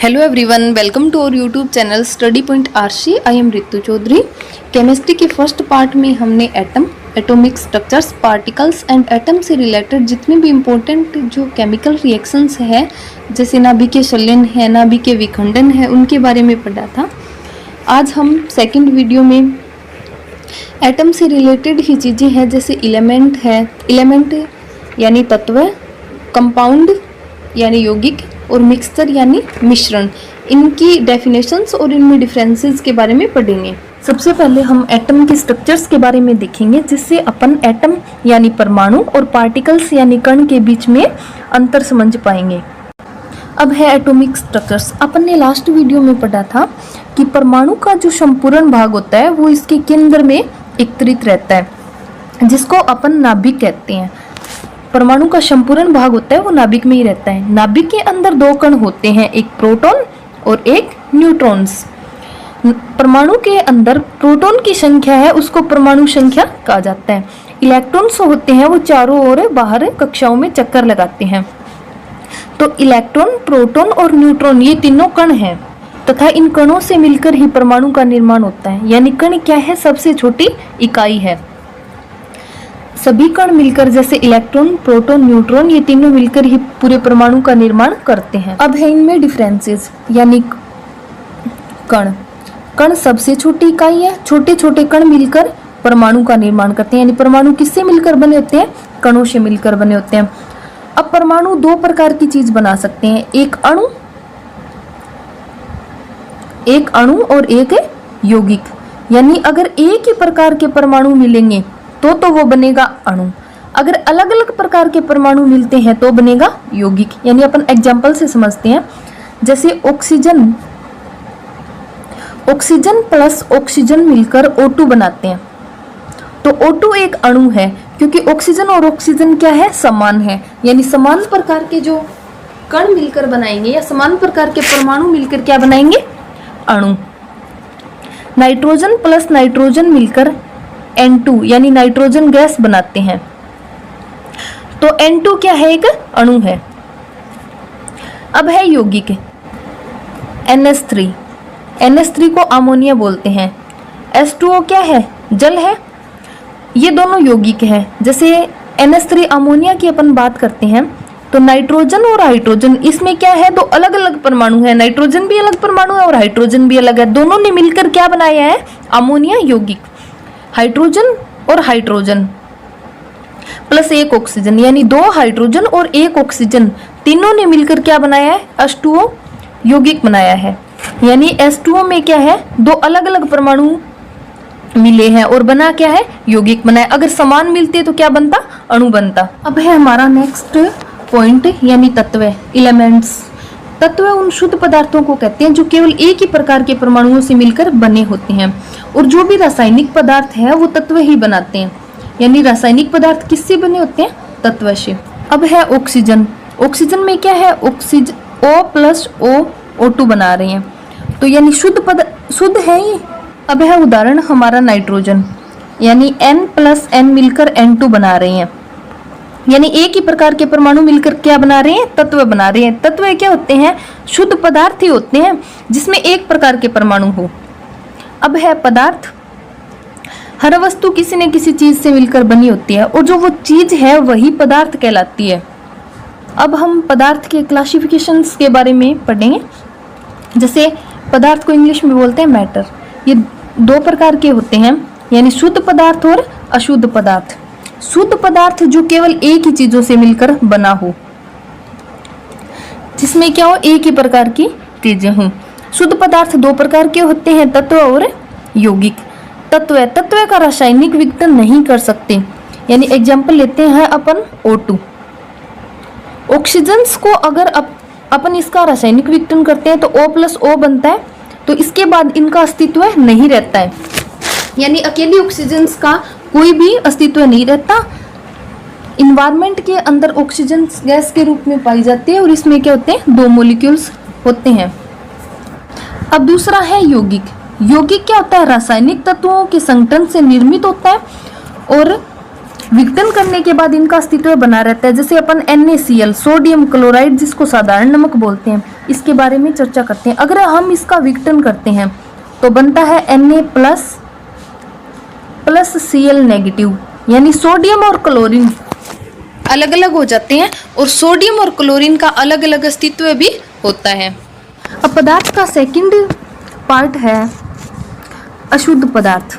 Hello everyone, welcome to our YouTube channel study point RC. I am Ritu Chaudhary. Chemistry के first part में हमने atom, atomic structures, particles and atom से related जितने भी important जो chemical reactions है, जैसे नाभिकीय संलयन है, नाभिकीय विखंडन है, उनके बारे में पढ़ा था। आज हम सेकेंड वीडियो में एटम से रिलेटेड ही चीज़ें हैं, जैसे एलिमेंट है, एलिमेंट यानी तत्व, कंपाउंड यानी यौगिक और मिक्सचर यानी मिश्रण, इनकी डेफिनेशंस और इनमें डिफरेंसेस के बारे में पढ़ेंगे। सबसे पहले हम एटम के स्ट्रक्चर्स के बारे में देखेंगे, जिससे अपन एटम यानी परमाणु और पार्टिकल्स यानी कण के बीच में अंतर समझ पाएंगे। अब है एटॉमिक स्ट्रक्चर्स। अपन ने लास्ट वीडियो में पढ़ा था कि परमाणु का जो संपूर्ण भाग होता है वो इसके केंद्र में एकत्रित रहता है, जिसको अपन नाभिक कहते हैं। परमाणु का संपूर्ण भाग होता है वो नाभिक में ही रहता है। नाभिक के अंदर दो कण होते हैं, एक प्रोटॉन और एक न्यूट्रॉन्स। परमाणु के अंदर प्रोटॉन की संख्या है, उसको परमाणु संख्या कहा जाता है। इलेक्ट्रॉन्स होते हैं वो चारों ओर बाहर कक्षाओं में चक्कर लगाते हैं। तो इलेक्ट्रॉन, प्रोटॉन और न्यूट्रॉन ये तीनों कण हैं, तथा इन कणों से मिलकर ही परमाणु का निर्माण होता है। यानी कण क्या है? सबसे छोटी इकाई है। सभी कण मिलकर, जैसे इलेक्ट्रॉन, प्रोटॉन, न्यूट्रॉन, ये तीनों मिलकर ही पूरे परमाणु का निर्माण करते हैं। अब है इनमें डिफरेंसेस, यानी कण सबसे छोटी इकाई है। छोटे छोटे कण मिलकर परमाणु का निर्माण करते हैं। यानी परमाणु किससे मिलकर बने होते हैं? कणों से मिलकर बने होते हैं। अब परमाणु दो प्रकार की चीज बना सकते हैं, एक अणु और एक यौगिक। यानी अगर एक ही प्रकार के परमाणु मिलेंगे तो वो बनेगा अणु। अगर अलग अलग प्रकार के परमाणु मिलते हैं तो बनेगा यौगिक। यानी अपन एग्जाम्पल से समझते हैं, जैसे ऑक्सीजन प्लस ऑक्सीजन मिलकर O2 बनाते हैं। तो O2 एक अणु है, क्योंकि ऑक्सीजन और ऑक्सीजन क्या है? समान है। यानी समान प्रकार के जो कण मिलकर बनाएंगे या समान प्रकार के परमाणु मिलकर क्या बनाएंगे? अणु। नाइट्रोजन प्लस नाइट्रोजन मिलकर N2 यानी नाइट्रोजन गैस बनाते हैं। तो N2 क्या है? एक अणु है। अब है यौगिक, NH3 को अमोनिया बोलते हैं। H2O क्या है? जल है। ये दोनों यौगिक है। जैसे NH3 अमोनिया की अपन बात करते हैं, तो नाइट्रोजन और हाइड्रोजन, इसमें क्या है? दो अलग अलग परमाणु है। नाइट्रोजन भी अलग परमाणु है और हाइड्रोजन भी अलग है। दोनों ने मिलकर क्या बनाया है? अमोनिया यौगिक। हाइड्रोजन और हाइड्रोजन प्लस एक ऑक्सीजन, यानी दो हाइड्रोजन और एक ऑक्सीजन, तीनों ने मिलकर क्या बनाया है? H2O यौगिक बनाया है। यानी H2O में क्या है? दो अलग अलग परमाणु मिले हैं और बना क्या है? यौगिक बनाया। अगर समान मिलते तो क्या बनता? अणु बनता। अब है हमारा नेक्स्ट पॉइंट, यानी तत्व, एलिमेंट्स। तत्व उन शुद्ध पदार्थों को कहते हैं जो केवल एक ही प्रकार के परमाणुओं से मिलकर बने होते हैं, और जो भी रासायनिक पदार्थ है वो तत्व ही बनाते हैं। यानी रासायनिक पदार्थ किससे बने होते हैं? तत्व से। अब है ऑक्सीजन में क्या है? ऑक्सीजन O प्लस O2 बना रहे हैं, तो यानी शुद्ध है ये। अब है उदाहरण हमारा नाइट्रोजन, यानी N प्लस N मिलकर N2 बना रहे हैं। यानी एक ही प्रकार के परमाणु मिलकर क्या बना रहे हैं? तत्व बना रहे हैं। तत्व क्या होते हैं? शुद्ध पदार्थ ही होते हैं जिसमें एक प्रकार के परमाणु हो। अब है पदार्थ। हर वस्तु किसी न किसी चीज से मिलकर बनी होती है, और जो वो चीज है वही पदार्थ कहलाती है। अब हम पदार्थ के क्लासिफिकेशंस के बारे में पढ़ेंगे। जैसे पदार्थ को इंग्लिश में बोलते हैं मैटर। ये दो प्रकार के होते हैं, यानी शुद्ध पदार्थ और अशुद्ध पदार्थ। शुद्ध पदार्थ जो केवल एक ही चीजों से मिलकर बना हो, जिसमें क्या हो? एक ही प्रकार की चीजें हों। शुद्ध पदार्थ दो प्रकार के होते हैं, तत्व और यौगिक। तत्व का रासायनिक विघटन नहीं कर सकते। यानी एग्जाम्पल लेते हैं अपन O2। ऑक्सीजन्स को अगर अपन इसका रासायनिक विघटन करते हैं तो O प्लस O बनता है, तो इसके बाद इनका अस्तित्व नहीं रहता है। यानी अकेली ऑक्सीजन्स का कोई भी अस्तित्व नहीं रहता। इन्वायरमेंट के अंदर ऑक्सीजन गैस के रूप में पाई जाती है, और इसमें क्या होते हैं? दो मॉलिक्यूल्स होते हैं। अब दूसरा है यौगिक। क्या होता है? रासायनिक तत्वों के संगठन से निर्मित होता है, और विघटन करने के बाद इनका अस्तित्व बना रहता है। जैसे अपन NaCl सोडियम क्लोराइड जिसको साधारण नमक बोलते हैं, इसके बारे में चर्चा करते हैं। अगर हम इसका विघटन करते हैं तो बनता है Na प्लस Cl नेगेटिव, यानी सोडियम और क्लोरीन अलग अलग हो जाते हैं और सोडियम और क्लोरीन का अलग अलग अस्तित्व भी होता है। अब पदार्थ का सेकंड पार्ट है अशुद्ध पदार्थ।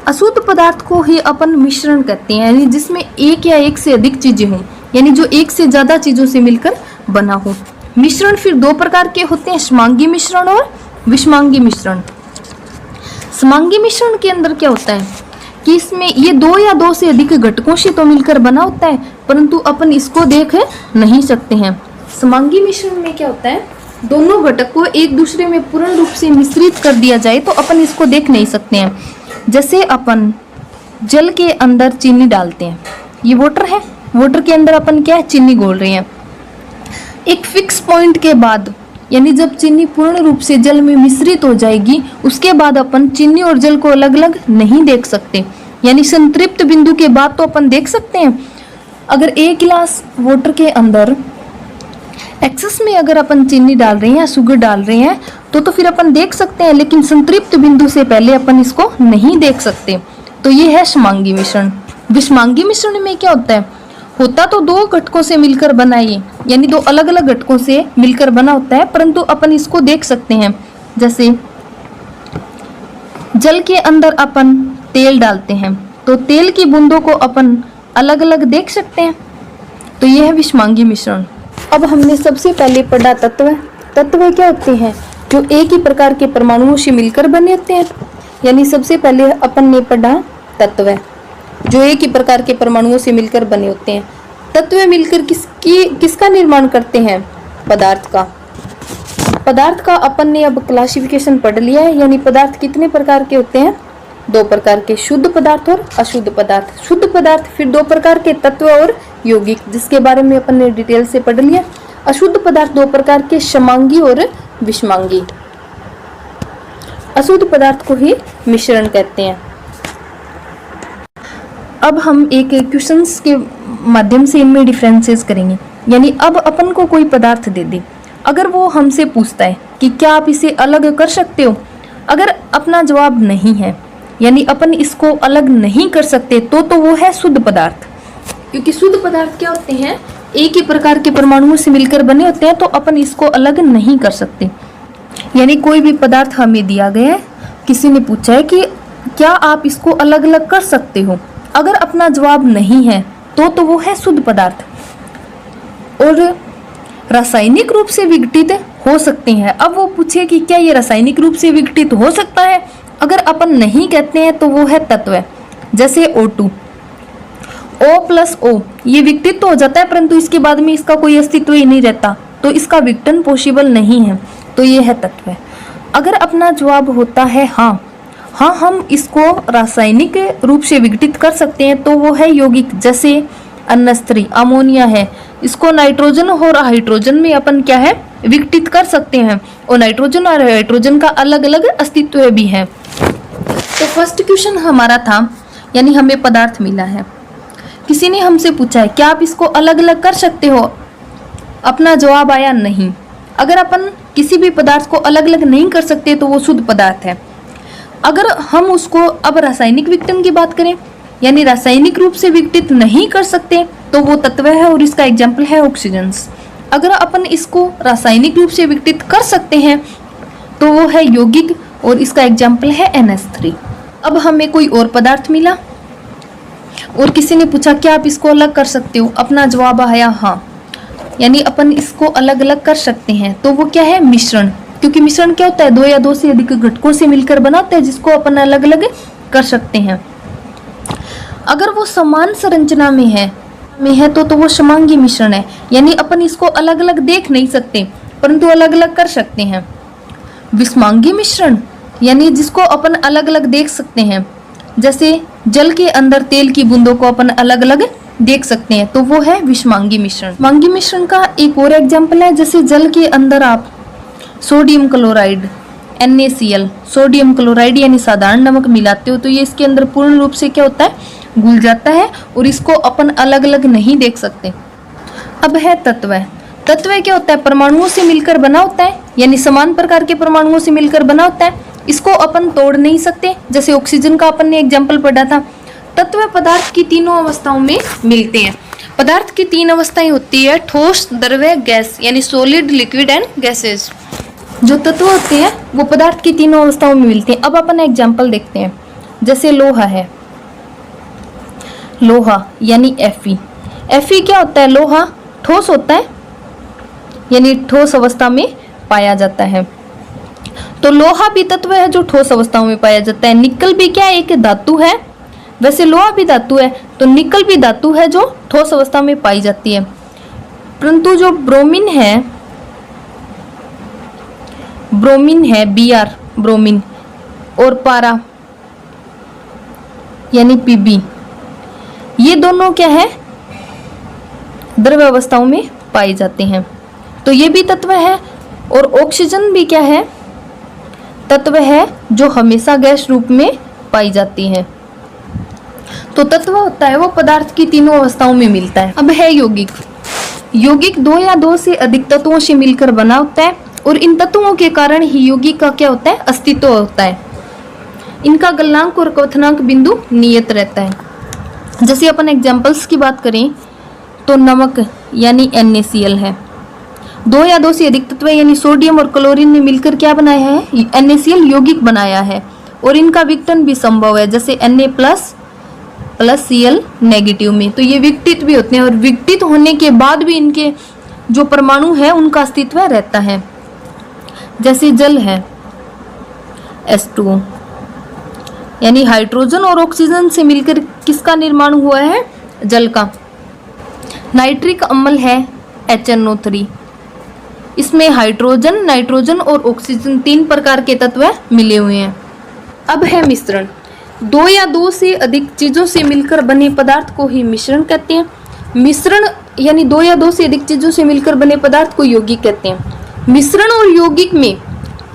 अशुद्ध पदार्थ को ही अपन मिश्रण कहते हैं, यानी जिसमें एक या एक से अधिक चीजें हों, यानी जो एक से ज्यादा चीजों से मिलकर बना हो। मिश्रण फिर दो प्रकार के होते हैं, समांगी मिश्रण और विषमांगी मिश्रण। समांगी मिश्रण के अंदर क्या होता है कि इसमें ये दो या दो से अधिक घटकों से तो मिलकर बना होता है, परंतु अपन इसको देख नहीं सकते हैं। समांगी मिश्रण में क्या होता है, दोनों घटक को एक दूसरे में पूर्ण रूप से मिश्रित कर दिया जाए तो अपन इसको देख नहीं सकते हैं। जैसे अपन जल के अंदर चीनी डालते हैं, ये वाटर है, वाटर के अंदर अपन क्या है, चीनी घोल रहे हैं। एक फिक्स पॉइंट के बाद, यानी जब चीनी पूर्ण रूप से जल में मिश्रित हो जाएगी, उसके बाद अपन चीनी और जल को अलग अलग नहीं देख सकते, यानी संतृप्त बिंदु के बाद तो अपन देख सकते हैं। अगर एक गिलास वाटर के अंदर एक्सेस में अगर अपन चीनी डाल रहे हैं या शुगर डाल रहे हैं तो फिर अपन देख सकते हैं, लेकिन संतृप्त बिंदु से पहले अपन इसको नहीं देख सकते। तो ये है समांगी मिश्रण। विषमांगी मिश्रण में क्या होता है, होता तो दो घटकों से मिलकर बना, ये यानी दो अलग अलग घटकों से मिलकर बना होता है, परंतु अपन इसको देख सकते हैं। जैसे जल के अंदर अपन तेल डालते हैं तो तेल की बूंदों को अपन अलग अलग देख सकते हैं। तो यह है विषमांगी मिश्रण। अब हमने सबसे पहले पढ़ा तत्व। तत्व क्या होते हैं, जो एक ही प्रकार के परमाणुओं से मिलकर बने होते हैं। यानी सबसे पहले अपन ने पढ़ा तत्व, जो एक ही प्रकार के परमाणुओं से मिलकर बने होते हैं। तत्व मिलकर किसका निर्माण करते हैं, पदार्थ का। पदार्थ का अपन ने अब क्लासिफिकेशन पढ़ लिया है, यानी पदार्थ कितने प्रकार के होते हैं, दो प्रकार के, शुद्ध पदार्थ और अशुद्ध पदार्थ। शुद्ध पदार्थ फिर दो प्रकार के, तत्व और यौगिक, जिसके बारे में अपन ने डिटेल से पढ़ लिया। अशुद्ध पदार्थ दो प्रकार के, समांगी और विषमांगी। अशुद्ध पदार्थ को ही मिश्रण कहते हैं। अब हम एक क्वेश्चंस के माध्यम से इनमें डिफरेंसेस करेंगे। यानी अब अपन को कोई पदार्थ दे दे, अगर वो हमसे पूछता है कि क्या आप इसे अलग कर सकते हो, अगर अपना जवाब नहीं है, यानी अपन इसको अलग नहीं कर सकते, तो वो है शुद्ध पदार्थ। क्योंकि शुद्ध पदार्थ क्या होते हैं, एक ही प्रकार के परमाणुओं से मिलकर बने होते हैं, तो अपन इसको अलग नहीं कर सकते। यानी कोई भी पदार्थ हमें दिया गया है, किसी ने पूछा है कि क्या आप इसको अलग अलग कर सकते हो, अगर अपना जवाब नहीं है तो वो है शुद्ध पदार्थ। और रासायनिक रूप से विघटित हो सकते हैं। अब वो पूछे कि क्या ये रासायनिक रूप से विघटित हो सकता है, अगर अपन नहीं कहते हैं तो वो है तत्व। जैसे O2, O+O ये विघटित तो हो जाता है, परंतु इसके बाद में इसका कोई अस्तित्व ही नहीं रहता, तो इसका विघटन पॉसिबल नहीं है, तो ये है तत्व। अगर अपना जवाब होता है हाँ हम इसको रासायनिक रूप से विघटित कर सकते हैं, तो वो है यौगिक। जैसे NH3 अमोनिया है, इसको नाइट्रोजन और हाइड्रोजन में अपन क्या है, विघटित कर सकते हैं, और नाइट्रोजन और हाइड्रोजन का अलग अलग अस्तित्व भी है। तो फर्स्ट क्वेश्चन हमारा था, यानी हमें पदार्थ मिला है, किसी ने हमसे पूछा है क्या आप इसको अलग अलग कर सकते हो, अपना जवाब आया नहीं। अगर अपन किसी भी पदार्थ को अलग अलग नहीं कर सकते तो वो शुद्ध पदार्थ है। अगर हम उसको अब रासायनिक विघटन की बात करें, यानी रासायनिक रूप से विघटित नहीं कर सकते, तो वो तत्व है, और इसका एग्जाम्पल है ऑक्सीजन। अगर अपन इसको रासायनिक रूप से विघटित कर सकते हैं तो वो है यौगिक, और इसका एग्जाम्पल है NH3। अब हमें कोई और पदार्थ मिला और किसी ने पूछा क्या आप इसको अलग कर सकते हो, अपना जवाब आया हाँ, यानी अपन इसको अलग अलग कर सकते हैं, तो वो क्या है, मिश्रण। क्योंकि मिश्रण क्या होता है, दो या दो से अधिक घटकों से मिलकर बनाते हैं, जिसको अपन अलग अलग कर सकते हैं। अगर वो समान संरचना में है तो वो समांगी मिश्रण है, यानी अपन इसको अलग अलग देख नहीं सकते, परंतु अलग अलग कर सकते हैं। विषमांगी मिश्रण, यानी जिसको अपन अलग अलग देख सकते हैं, जैसे जल के अंदर तेल की बूंदों को अपन अलग अलग देख सकते हैं, तो वो है विषमांगी मिश्रण। मांगी मिश्रण का एक और एग्जाम्पल है, जैसे जल के अंदर आप sodium chloride NaCl sodium chloride यानी साधारण नमक मिलाते हो, तो ये इसके अंदर पूर्ण रूप से क्या होता है, घुल जाता है और इसको अपन अलग अलग नहीं देख सकते। अब है तत्व। तत्व क्या होता है? परमाणुओं से मिलकर बना होता है, यानी समान प्रकार के परमाणुओं से मिलकर बना होता है। इसको अपन तोड़ नहीं सकते, जैसे ऑक्सीजन का अपन ने एग्जाम्पल पढ़ा था। तत्व पदार्थ की तीनों अवस्थाओं में मिलते हैं। पदार्थ की तीन अवस्थाएं होती है, ठोस, द्रव्य, गैस, यानी सॉलिड, लिक्विड एंड गैसेस। जो तत्व होते हैं वो पदार्थ की तीनों अवस्थाओं में मिलते हैं। अब अपन एग्जाम्पल देखते हैं, जैसे लोहा है, लोहा यानी Fe। Fe क्या होता है? लोहा ठोस होता है, यानी ठोस अवस्था में पाया जाता है। तो लोहा भी तत्व है जो ठोस अवस्थाओं में पाया जाता है। निकल भी क्या है? एक धातु है। वैसे लोहा भी धातु है, तो निकल भी धातु है जो ठोस अवस्था में पाई जाती है। परंतु जो ब्रोमीन है Br, ब्रोमीन, और पारा यानी Pb, ये दोनों क्या है? द्रव्य अवस्थाओं में पाए जाते हैं, तो ये भी तत्व है। और ऑक्सीजन भी क्या है? तत्व है जो हमेशा गैस रूप में पाई जाती है। तो तत्व होता है वो पदार्थ की तीनों अवस्थाओं में मिलता है। अब है यौगिक। यौगिक दो या दो से अधिक तत्वों से मिलकर बना होता है और इन तत्वों के कारण ही यौगिक का क्या होता है? अस्तित्व होता है। इनका गलनांक और क्वथनांक बिंदु नियत रहता है। जैसे अपन एग्जाम्पल्स की बात करें तो नमक यानी NaCl है। दो या दो से अधिक तत्व यानी सोडियम और क्लोरीन ने मिलकर क्या बनाया है? NaCl यौगिक बनाया है। और इनका विघटन भी संभव है, जैसे Na+Cl नेगेटिव में। तो ये विघटित भी होते हैं और विघटित होने के बाद भी इनके जो परमाणु है उनका अस्तित्व रहता है। जैसे जल है H2O, यानी हाइड्रोजन और ऑक्सीजन से मिलकर किसका निर्माण हुआ है? जल का। नाइट्रिक अम्ल है HNO3। इसमें हाइड्रोजन, नाइट्रोजन और ऑक्सीजन तीन प्रकार के तत्व मिले हुए हैं। अब है मिश्रण। दो या दो से अधिक चीजों से मिलकर बने पदार्थ को ही मिश्रण कहते हैं। मिश्रण यानी दो या दो से अधिक चीजों से मिलकर बने पदार्थ को यौगिक कहते हैं। मिश्रण और यौगिक में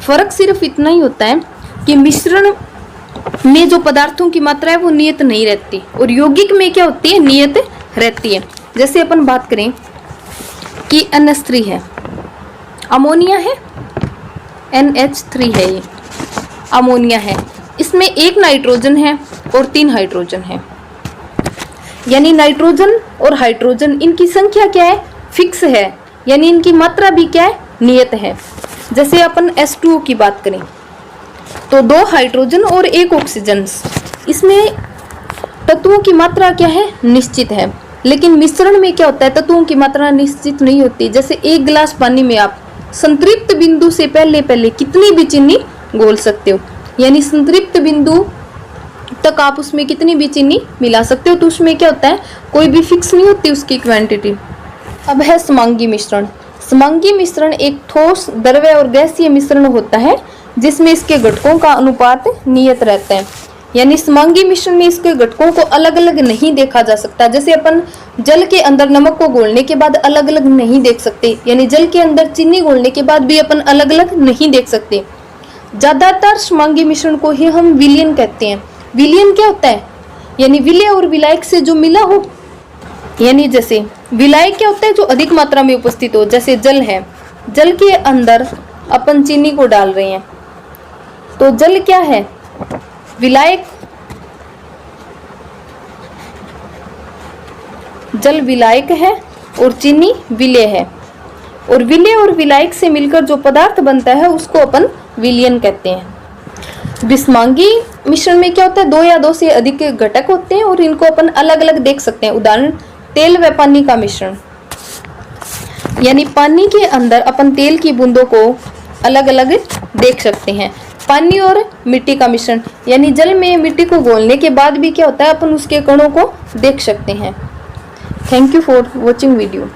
फर्क सिर्फ इतना ही होता है कि मिश्रण में जो पदार्थों की मात्रा है वो नियत नहीं रहती और यौगिक में क्या होती है? नियत रहती है। जैसे अपन बात करें कि NH3 है, अमोनिया है, NH3 है, ये अमोनिया है। इसमें एक नाइट्रोजन है और तीन हाइड्रोजन है, यानी नाइट्रोजन और हाइड्रोजन इनकी संख्या क्या है? फिक्स है, यानी इनकी मात्रा भी क्या है? नियत है। जैसे अपन H2O की बात करें तो दो हाइड्रोजन और एक ऑक्सीजन, इसमें तत्वों की मात्रा क्या है? निश्चित है। लेकिन मिश्रण में क्या होता है? तत्वों की मात्रा निश्चित नहीं होती। जैसे एक गिलास पानी में आप संतृप्त बिंदु से पहले कितनी भी चीनी घोल सकते हो, यानी संतृप्त बिंदु तक आप उसमें कितनी भी चीनी मिला सकते हो। तो उसमें क्या होता है? कोई भी फिक्स नहीं होती उसकी क्वांटिटी। अब है समांगी मिश्रण। समांगी मिश्रण एक ठोस, द्रव्य और गैसीय मिश्रण होता है जिसमें इसके घटकों का अनुपात नियत रहता है। यानी समांगी मिश्रण में इसके घटकों को अलग अलग नहीं देखा जा सकता। जैसे अपन जल के अंदर नमक को घोलने के बाद अलग अलग नहीं देख सकते, यानी जल के अंदर चीनी घोलने के बाद भी अपन अलग अलग नहीं देख सकते। ज्यादातर समांगी मिश्रण को ही हम विलयन कहते हैं। विलयन क्या होता है? यानी विलय और विलायक से जो मिला हो, यानी जैसे विलायक क्या होता है? जो अधिक मात्रा में उपस्थित हो। जैसे जल है, जल के अंदर अपन चीनी को डाल रहे हैं तो जल क्या है? विलायक। जल विलायक है और चीनी विलेय है। और विलेय और विलायक से मिलकर जो पदार्थ बनता है उसको अपन विलयन कहते हैं। विषमांगी मिश्रण में क्या होता है? दो या दो से अधिक घटक होते हैं और इनको अपन अलग अलग देख सकते हैं। उदाहरण तेल व पानी का मिश्रण, यानी पानी के अंदर अपन तेल की बूंदों को अलग अलग देख सकते हैं। पानी और मिट्टी का मिश्रण, यानी जल में मिट्टी को घोलने के बाद भी क्या होता है? अपन उसके कणों को देख सकते हैं। Thank you for watching video.